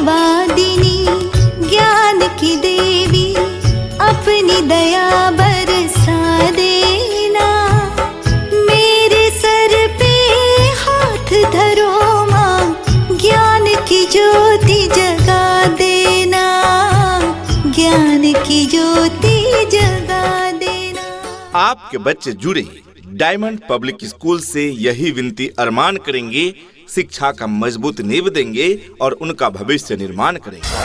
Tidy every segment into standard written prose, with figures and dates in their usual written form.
वादिनी, ज्ञान की देवी, अपनी दया बरसा देना। मेरे सर पे हाथ धरो माँ, ज्ञान की ज्योति जगा देना, ज्ञान की ज्योति जगा देना। आपके बच्चे जुड़े डायमंड पब्लिक स्कूल से यही विनती अरमान करेंगे, शिक्षा का मजबूत नींव देंगे और उनका भविष्य निर्माण करेंगे।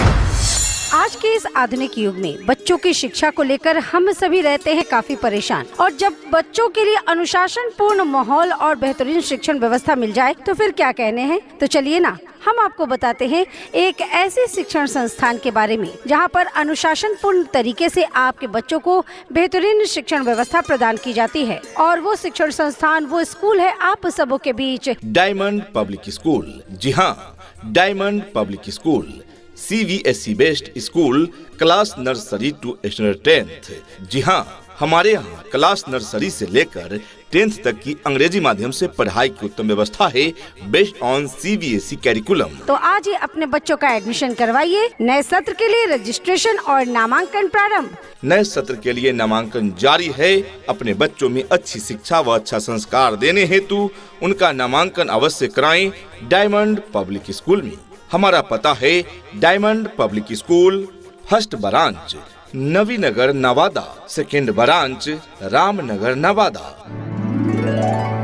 आज के इस आधुनिक युग में बच्चों की शिक्षा को लेकर हम सभी रहते हैं काफी परेशान, और जब बच्चों के लिए अनुशासन पूर्ण माहौल और बेहतरीन शिक्षण व्यवस्था मिल जाए तो फिर क्या कहने हैं। तो चलिए ना, हम आपको बताते हैं एक ऐसे शिक्षण संस्थान के बारे में जहां पर अनुशासन पूर्ण तरीके से आपके बच्चों को बेहतरीन शिक्षण व्यवस्था प्रदान की जाती है। और वो शिक्षण संस्थान, वो स्कूल है आप सबों के बीच डायमंड पब्लिक स्कूल। जी हाँ, diamond public school CBSE based school, class nursery to standard 10th। जी हाँ, हमारे यहाँ क्लास नर्सरी से लेकर 10th तक की अंग्रेजी माध्यम से पढ़ाई की उत्तम व्यवस्था है, बेस्ड ऑन CBSE कैरिकुलम। तो आज ही अपने बच्चों का एडमिशन करवाइए। नए सत्र के लिए रजिस्ट्रेशन और नामांकन प्रारंभ। नए सत्र के लिए नामांकन जारी है। अपने बच्चों में अच्छी शिक्षा व अच्छा संस्कार देने हेतु उनका नामांकन अवश्य कराएं डायमंड पब्लिक स्कूल में। हमारा पता है diamond public school, first branch Navinagar Nawada, second branch Ramnagar Nawada.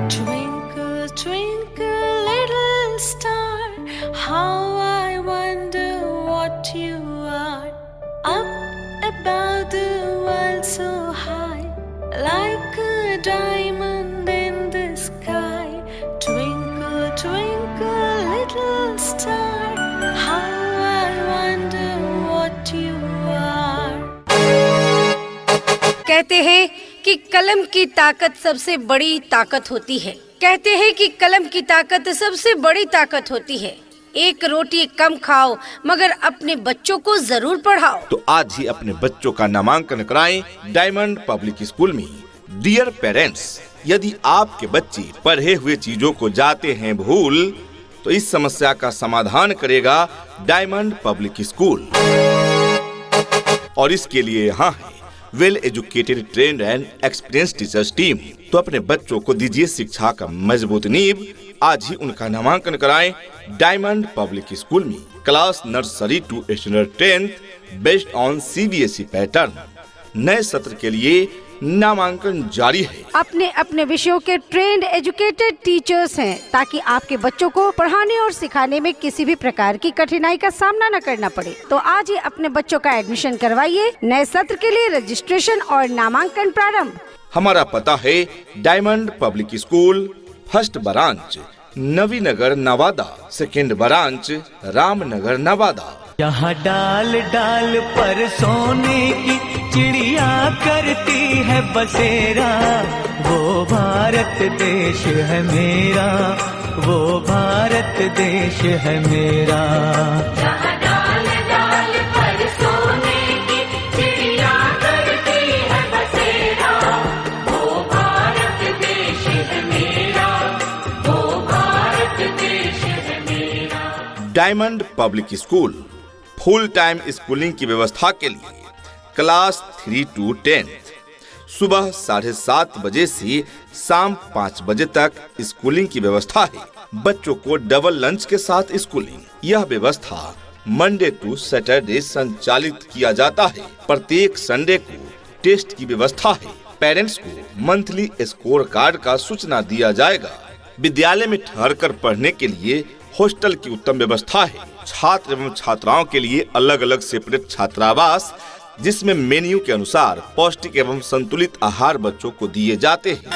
Twinkle, twinkle, little star, how I wonder what you are. Up above the world so high, like a diamond in the sky. Twinkle, twinkle, little star, how I wonder what you are. कहते हैं कि कलम की ताकत सबसे बड़ी ताकत होती है। कहते हैं कि कलम की ताकत सबसे बड़ी ताकत होती है। एक रोटी कम खाओ मगर अपने बच्चों को जरूर पढ़ाओ। तो आज ही अपने बच्चों का नामांकन कराएं डायमंड पब्लिक स्कूल में। डियर पेरेंट्स, यदि आपके बच्चे पढ़े हुए चीजों को जाते हैं भूल, तो इस समस्या का समाधान करेगा डायमंड पब्लिक स्कूल। और इसके लिए यहाँ है well educated, trend and experience teachers team. तो अपने बच्चों को दीजिए शिक्षा का मजबूत नींव। आज ही उनका नामांकन कराएं डायमंड पब्लिक स्कूल में, class nursery to standard 10th, based on CBSE pattern. नए सत्र के लिए नामांकन जारी है। अपने अपने विषयों के ट्रेंड एजुकेटेड टीचर्स हैं, ताकि आपके बच्चों को पढ़ाने और सिखाने में किसी भी प्रकार की कठिनाई का सामना न करना पड़े। तो आज ही अपने बच्चों का एडमिशन करवाइए। नए सत्र के लिए रजिस्ट्रेशन और नामांकन प्रारंभ। हमारा पता है diamond public school, first branch Navinagar Nawada, second branch Ramnagar Nawada. यहाँ डाल डाल पर सोने की चिड़िया करती है बसेरा, वो भारत देश है मेरा, वो भारत देश है मेरा। यहाँ डाल डाल पर सोने की चिड़िया करती है बसेरा, वो भारत देश है मेरा, वो भारत देश है मेरा। Diamond public school full time schooling की व्यवस्था के लिए क्लास 3 to 10th सुबह 7:30 बजे से शाम 5 बजे तक स्कूलिंग की व्यवस्था है। बच्चों को डबल लंच के साथ स्कूलिंग। यह व्यवस्था मंडे टू सैटरडे संचालित किया जाता है। प्रत्येक संडे को टेस्ट की व्यवस्था है। पेरेंट्स को मंथली स्कोर कार्ड का सूचना दिया जाएगा। विद्यालय में ठहरकर पढ़ने के लिए हॉस्टल की उत्तम व्यवस्था है। छात्र एवं छात्राओं के लिए अलग अलग सेपरेट छात्रावास, जिसमें मेन्यू के अनुसार पौष्टिक एवं संतुलित आहार बच्चों को दिए जाते हैं।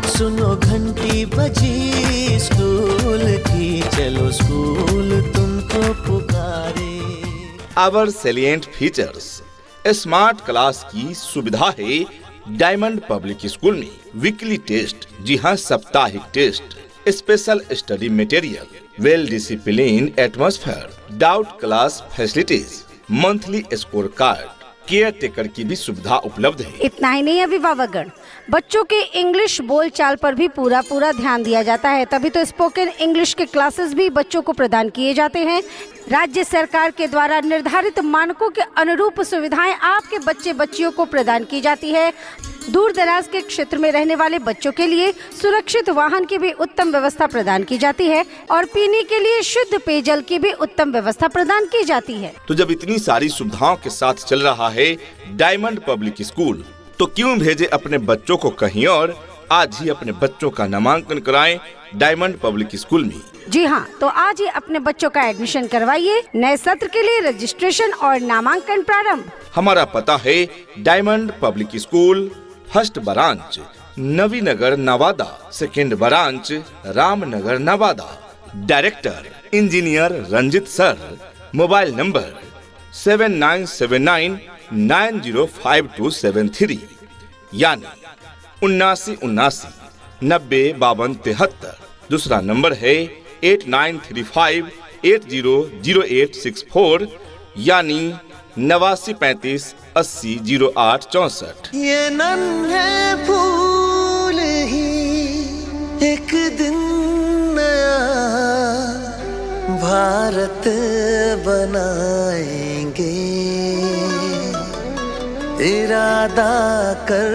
सुनो घंटी बजी स्कूल की, चलो स्कूल तुमको पुकारे। Our salient features. Smart class की सुविधा है डायमंड पब्लिक स्कूल में। वीकली टेस्ट, जी हाँ साप्ताहिक test, special study material, well discipline atmosphere, doubt class facilities, monthly score card, care taker की भी सुविधा उपलब्ध है। इतना ही नहीं अभिभावकगण, बच्चों के इंग्लिश बोलचाल पर भी पूरा ध्यान दिया जाता है। तभी तो स्पोकन इंग्लिश के क्लासेस भी बच्चों को प्रदान किए जाते हैं। राज्य सरकार के द्वारा निर्धारित मानकों के अनुरूप सुविधाएं आपके बच्चे बच्चियों को प्रदान की जाती है। दूर दराज के क्षेत्र में रहने वाले बच्चों के लिए सुरक्षित वाहन की भी उत्तम व्यवस्था प्रदान की जाती है और पीने के लिए शुद्ध पेयजल की भी उत्तम व्यवस्था प्रदान की जाती है। तो जब इतनी सारी सुविधाओं के साथ चल रहा है डायमंड पब्लिक स्कूल, तो क्यों भेजे अपने बच्चों को कहीं और। आज ही अपने बच्चों का नामांकन कराएं डायमंड पब्लिक स्कूल में। जी हाँ, तो आज ही अपने बच्चों का एडमिशन करवाइए। नए सत्र के लिए रजिस्ट्रेशन और नामांकन प्रारंभ। हमारा पता है diamond public school, first branch Navinagar Nawada, second branch Ramnagar Nawada. Director engineer Ranjit sir. Mobile number 7979905273 यानी 7979905273। दूसरा नंबर है 8935800864 यानी 8935800864। ये नन्हे फूल ही एक दिन नया भारत बनाएंगे, इरादा कर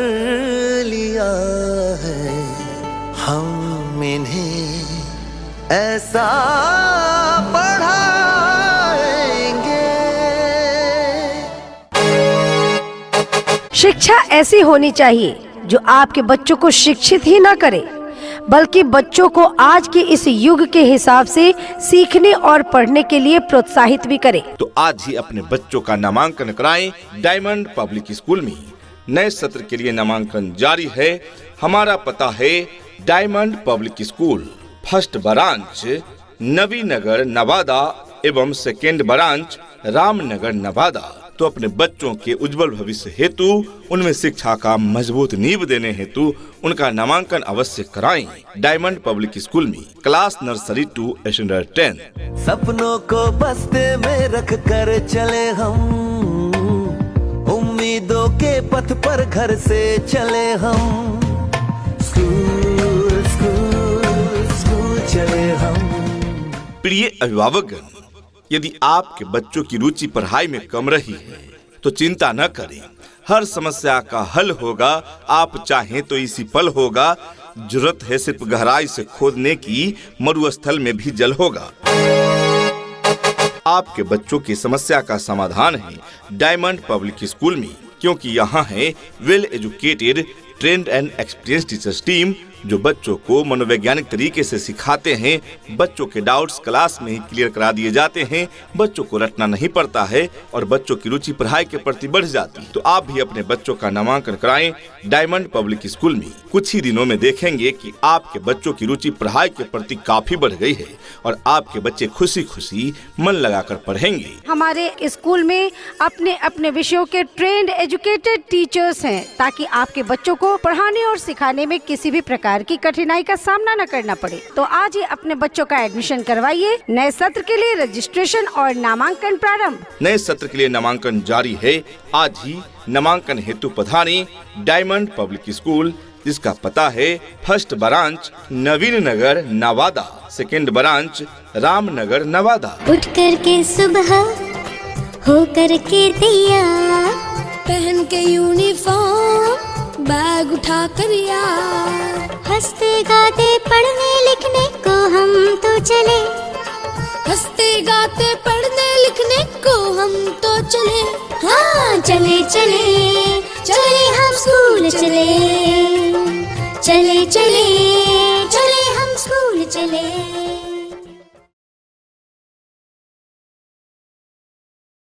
लिया है हम इन्हें ऐसा पढ़ाएंगे। शिक्षा ऐसी होनी चाहिए जो आपके बच्चों को शिक्षित ही ना करे, बल्कि बच्चों को आज के इस युग के हिसाब से सीखने और पढ़ने के लिए प्रोत्साहित भी करे। तो आज ही अपने बच्चों का नामांकन कराएं डायमंड पब्लिक स्कूल में। नए सत्र के लिए नामांकन जारी है। हमारा पता है diamond public school, first branch Navinagar Nawada एवं सेकेंड ब्रांच रामनगर नवादा। तो अपने बच्चों के उज्जवल भविष्य हेतु, उनमें शिक्षा का मजबूत नींव देने हेतु उनका नामांकन अवश्य कराएं डायमंड पब्लिक स्कूल में। Class nursery to standard 10। सपनों को बस्ते में रख कर चले हम, उम्मीदों के पथ पर घर से चले हम। स्कूल स्कूल स्कूल चले हम। प्रिय अभिभावकगण, यदि आपके बच्चों की रुचि पढ़ाई में कम रही है तो चिंता न करें, हर समस्या का हल होगा। आप चाहें तो इसी पल होगा। जरूरत है सिर्फ गहराई से खोदने की, मरुस्थल में भी जल होगा। आपके बच्चों की समस्या का समाधान है डायमंड पब्लिक स्कूल में, क्योंकि यहाँ है well educated, trend and experience teachers team, जो बच्चों को मनोवैज्ञानिक तरीके से सिखाते हैं। बच्चों के डाउट्स क्लास में ही क्लियर करा दिए जाते हैं। बच्चों को रटना नहीं पड़ता है और बच्चों की रुचि पढ़ाई के प्रति बढ़ जाती है। तो आप भी अपने बच्चों का नामांकन कराएं डायमंड पब्लिक स्कूल में। कुछ ही दिनों में देखेंगे कि आपके बच्चों की रुचि पढ़ाई के प्रति काफी बढ़ गई है और आपके बच्चे खुशी खुशी मन लगाकर पढ़ेंगे। हमारे स्कूल में अपने अपने विषयों के ट्रेंड एजुकेटेड टीचर्स हैं, ताकि आपके बच्चों को पढ़ाने और सिखाने में किसी भी प्रकार की कठिनाई का सामना न करना पड़े। तो आज ही अपने बच्चों का एडमिशन करवाइए। नए सत्र के लिए रजिस्ट्रेशन और नामांकन प्रारंभ। नए सत्र के लिए नामांकन जारी है। आज ही नामांकन हेतु पधारें डायमंड पब्लिक स्कूल, जिसका पता है first branch Navinagar Nawada, second branch Ramnagar Nawada. उठ करके सुबह हो करके तैयार, पहन के यूनिफॉर्म, बैग उठा कर यार, हंसते गाते पढ़ने लिखने को हम तो चले, हंसते गाते पढ़ने लिखने को हम तो चले। हाँ चले चले चले हम स्कूल चले, चले चले चले हम स्कूल चले।